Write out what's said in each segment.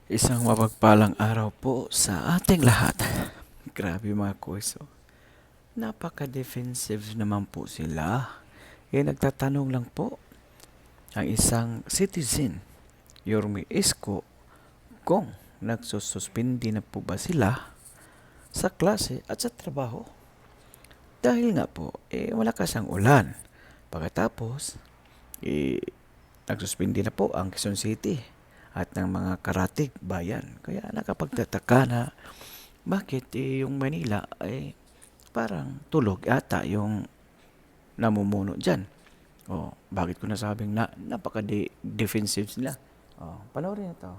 Isang mapagpalang araw po sa ating lahat. Grabe mga kuiso. Napaka-defensive naman po sila. Nagtatanong lang po ang isang citizen, Yorme Isko, kung nagsususpindi na po ba sila sa klase at sa trabaho. Dahil nga po, malakas ang ulan. Pagkatapos, eh, nagsuspindi na po ang Quezon City at ng mga karatig bayan. Kaya nakapagtataka na bakit yung Manila ay parang tulog ata yung namumuno dyan. Bakit ko nasabing napaka-defensive sila? Panoorin ito.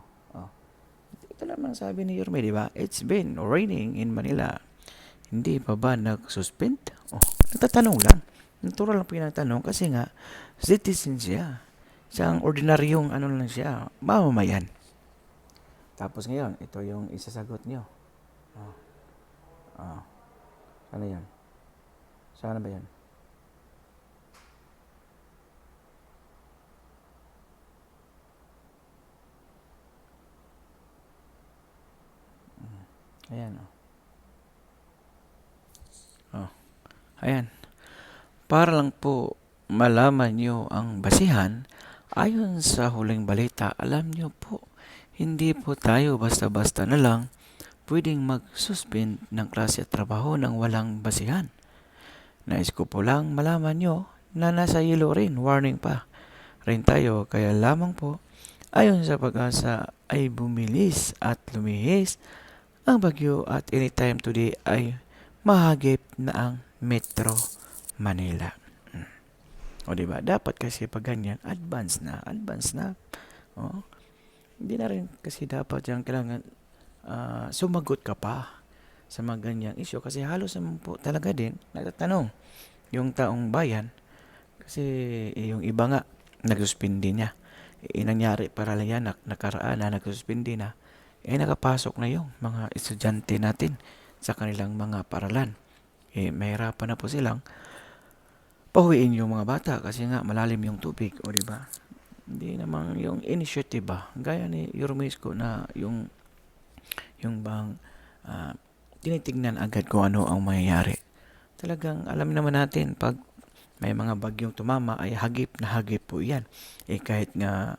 Ito naman sabi ni Yorme, di ba? It's been raining in Manila. Hindi pa ba nag-suspend? Natatanong lang. Natural lang pinatanong kasi nga, citizen siya. Siyang ordinaryong ano lang siya, mamamayan. Tapos ngayon, ito yung isasagot niyo. Oh, oh. Ano yan? Sana ba yan? Ayan, oh. Oh, ayan. Para lang po malaman nyo ang basihan, ayon sa huling balita, alam nyo po, hindi po tayo basta-basta na lang pwedeng mag-suspend ng klase at trabaho ng walang basihan. Nais ko po lang malaman nyo na nasa yellow rin, warning pa rin tayo, kaya lamang po, ayon sa pag-asa ay bumilis at lumihis ang bagyo at anytime today ay mahagip na ang Metro Manila. O diba? Dapat kasi pag ganyan, advance na. O, hindi na rin kasi dapat yung kailangan sumagot ka pa sa mga ganyang issue kasi halos naman po talaga din nagtatanong yung taong bayan kasi yung iba nga nagsuspindi niya. Nangyari para lang yan nakaraan na nagsuspindi na nakapasok na yung mga estudyante natin sa kanilang mga paralan. Mahirapan na po silang pahuwiin yung mga bata kasi nga malalim yung tubig, o di ba? Hindi naman yung initiative ba, gaya ni Yormesco na yung bang tinitignan agad kung ano ang mangyayari. Talagang alam naman natin pag may mga bagyong tumama ay hagip na hagip po yan. Kahit nga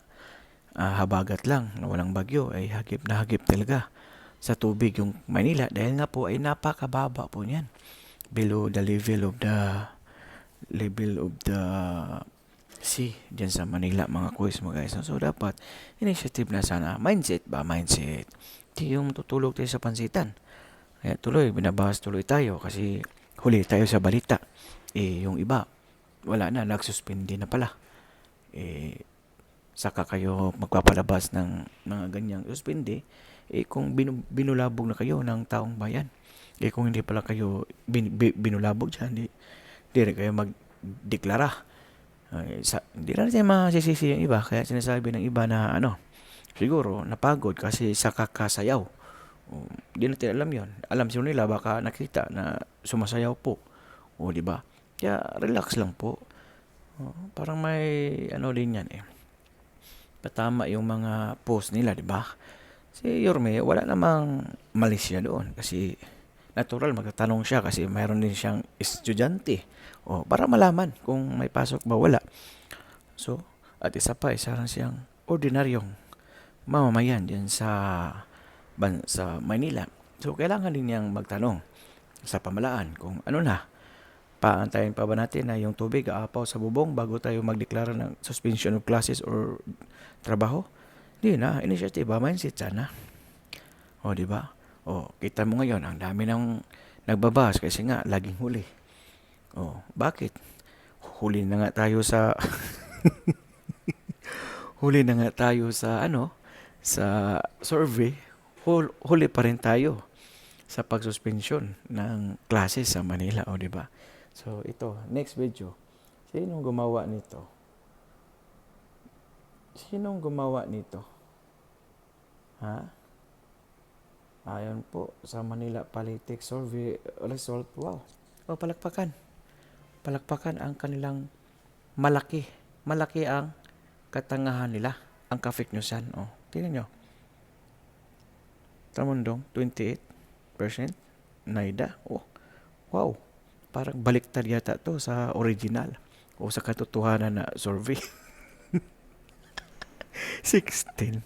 habagat lang na walang bagyo ay hagip na hagip talaga sa tubig yung Manila dahil nga po ay napakababa po niyan. Below the level of the sea dyan sa Manila mga quiz mga guys. So dapat initiative na sana. Mindset. Di yung tutulog tayo sa pansitan. Kaya tuloy, binabahas tuloy tayo kasi huli tayo sa balita. Yung iba, wala na, nagsuspindi na pala. Saka kayo magpapalabas ng mga ganyang suspindi, kung binulabog na kayo ng taong bayan. Kung hindi pala kayo binulabog dyan, di rin kayo magdeklara. Hindi na natin masisisi yung iba. Kaya sinasabi ng iba na siguro napagod kasi sa kakasayaw. Hindi natin alam yon. Alam sino nila baka nakita na sumasayaw po. Di ba? Kaya relax lang po. Parang may din yan patama yung mga post nila, di ba? Si Yorme, wala namang mali siya doon kasi natural magtatanong siya kasi mayroon din siyang estudyante. Para malaman kung may pasok ba wala. So, at isa lang siyang ordinaryong mamamayan diyan sa Manila. So, kailangan din niyang magtanong sa pamalaan kung ano na. Paantayin pa ba natin na yung tubig aapaw sa bubong bago tayo magdeklara ng suspension of classes or trabaho? Di na, initiative ba? Mindset sana. Di ba? Kita mo ngayon, ang dami nang nagbabas kasi nga, laging huli. Bakit? Huli na nga tayo sa huli na nga tayo sa survey. Huli pa rin tayo sa pagsuspension ng classes sa Manila, di ba? So, ito, next video. Sinong gumawa nito? Ha? Ayon po sa Manila Politics Survey result. Wow. Palakpakan. Palakpakan ang kanilang malaki. Malaki ang katangahan nila. Ang ka-fake newsan. Tingnan nyo. Tamundong, 28%. Naida, oh, wow. Parang baliktad yata to sa original o sa katotohanan na survey. 16.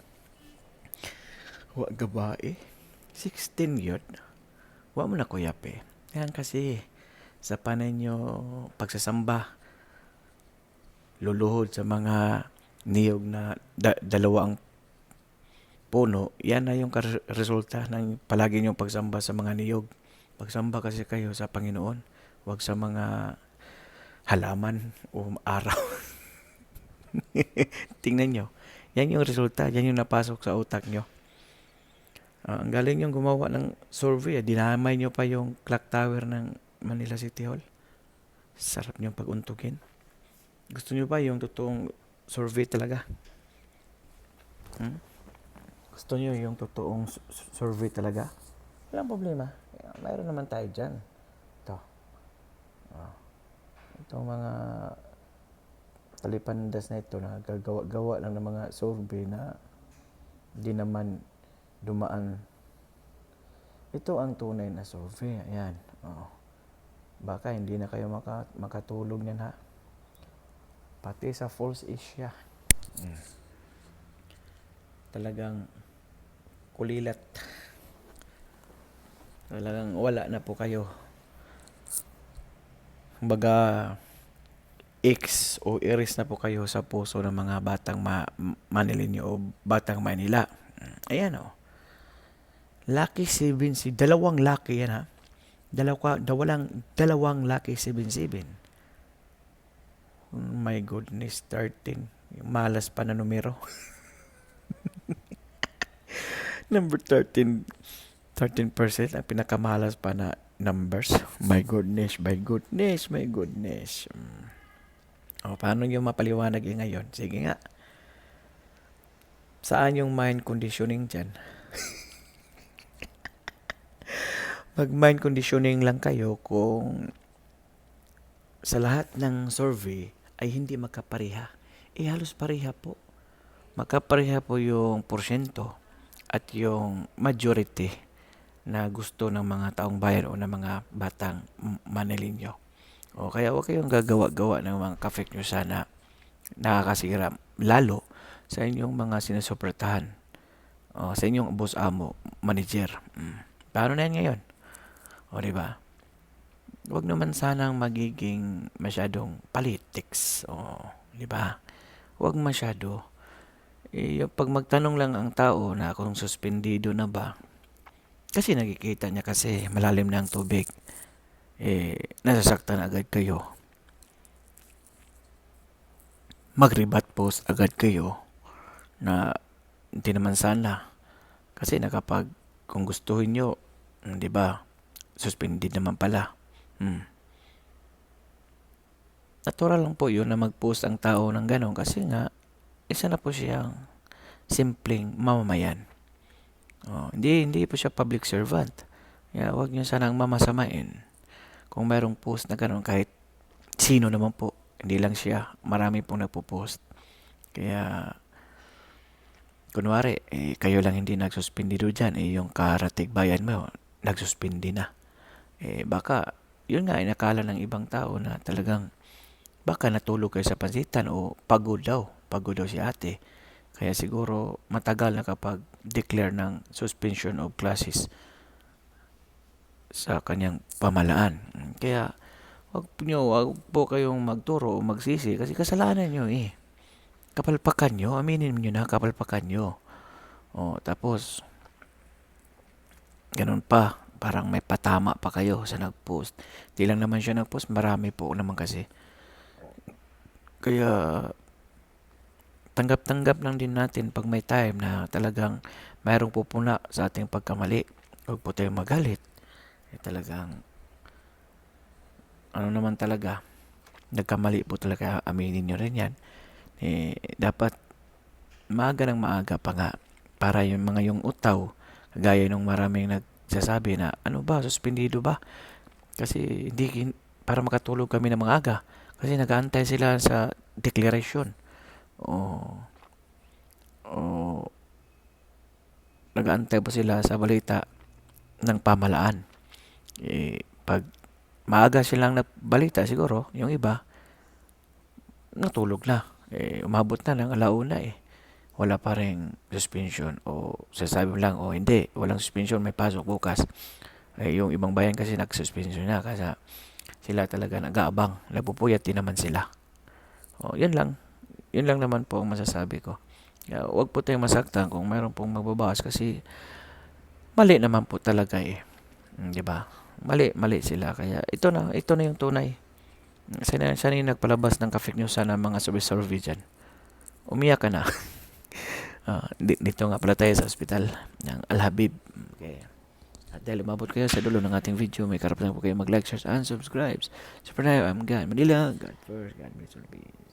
Wa gabae. 16 yun. Wa mo na kuyap eh. Yan kasi sa panay nyo pagsasamba, luluhod sa mga niyog na dalawa ang puno, yan na yung resulta ng palagi niyong pagsamba sa mga niyog. Pagsamba kasi kayo sa Panginoon, huwag sa mga halaman o araw. Tingnan nyo. Yan yung resulta. Yan yung napasok sa utak nyo. Ang galing yung gumawa ng survey. Dinamay nyo pa yung clock tower ng Manila City Hall. Sarap nyo pag-untugin. Gusto nyo ba yung totoong survey talaga? Hmm? Gusto nyo yung totoong survey talaga? Walang problema. Mayroon naman tayo dyan. Ito. Itong mga talipandas na ito na gagawa-gawa lang ng mga survey na di naman dumaan. Ito ang tunay na survey. Ayan. Baka hindi na kayo makatulog niyan ha. Pati sa Falls Asia. Talagang kulilat. Talagang wala na po kayo. Kumbaga, X o iris na po kayo sa puso ng mga batang Manilenyo o batang Manila. Ayan o. Lucky 77. Dalawang lucky yan ha. Dalawang lucky 77. Oh my goodness, 13. Yung malas pa na numero. Number 13. 13% ang pinakamalas pa na numbers. My goodness. Paano yung mapaliwanag yung ngayon? Sige nga. Saan yung mind conditioning dyan? Mag-mind conditioning lang kayo kung sa lahat ng survey ay hindi magkapareha. Halos pareha po. Magkapareha po yung porsyento at yung majority na gusto ng mga taong bayan o ng mga batang Manilenyo. Kaya huwag kayong gagawa-gawa ng mga ka-fake news sana nakakasira lalo sa inyong mga sinusuportahan. Sa inyong boss amo, manager. Paano na yan ngayon? Diba? Huwag naman sanang magiging masyadong politics. Diba? Huwag masyado. Pag magtanong lang ang tao na kung suspendido na ba, kasi nakikita niya kasi malalim na ang tubig, nasasaktan agad kayo. Mag-rebut post agad kayo na hindi naman sana. Kasi kung gustuhin nyo, di ba, suspended naman pala. Natural lang po yun na mag-post ang tao ng gano'n kasi nga, isa na po siyang simpleng mamamayan. Hindi po siya public servant. Kaya huwag niyo sanang mamasamain. Kung mayroong post na gano'n, kahit sino naman po, hindi lang siya, marami pong nagpo-post. Kaya, kunwari, kayo lang hindi nagsuspindido dyan, yung karatig bayan mo, nagsuspindi na. Baka, yun nga, inakala ng ibang tao na talagang, baka natulog kayo sa pansitan o pagod daw si ate. Kaya siguro matagal na kapag declare ng suspension of classes sa kanyang pamalaan. Kaya wag po kayong magturo o magsisi kasi kasalanan nyo eh. Kapalpakan nyo, aminin nyo na kapalpakan nyo. Tapos, ganun pa, parang may patama pa kayo sa nag-post. Di lang naman siya nag-post, marami po naman kasi. Kaya, tanggap-tanggap lang din natin pag may time na talagang mayroong pupuna sa ating pagkamali. Huwag po tayong magalit. Talagang, ano naman talaga, nagkamali po talaga, aminin nyo rin yan. Dapat maaga ng maaga pa nga para yung mga yung utaw, gaya nung maraming nagsasabi na, ano ba, suspendido ba? Kasi hindi, para makatulog kami ng mga aga. Kasi nag-aantay sila sa declaration. nag-aantay po sila sa balita ng pamahalaan. Pag maaga silang nabalita siguro, yung iba, natulog na. Umabot na ng alauna wala pa ring suspension o sasabi mo lang o hindi, walang suspension, may pasok bukas. Yung ibang bayan kasi nag-suspension na kasi sila talaga nag-aabang, nagpupuyat din naman sila. Yun lang. Yun lang naman po ang masasabi ko. Huwag po tayong masaktan kung mayroon pong magbabawas kasi mali naman po talaga 'di ba? Mali sila kaya ito na yung tunay. Sana yung nagpalabas ng ka-fake news sana mga survey dyan. Umiyak ka na. Dito nga pala tayo sa ospital ng Al-Habib. Okay. At dahil umabot kayo sa dulo ng ating video, may karapatan po kayo mag-like, share, and subscribe. So for now, I'm God Manila. God first, God bless all of you.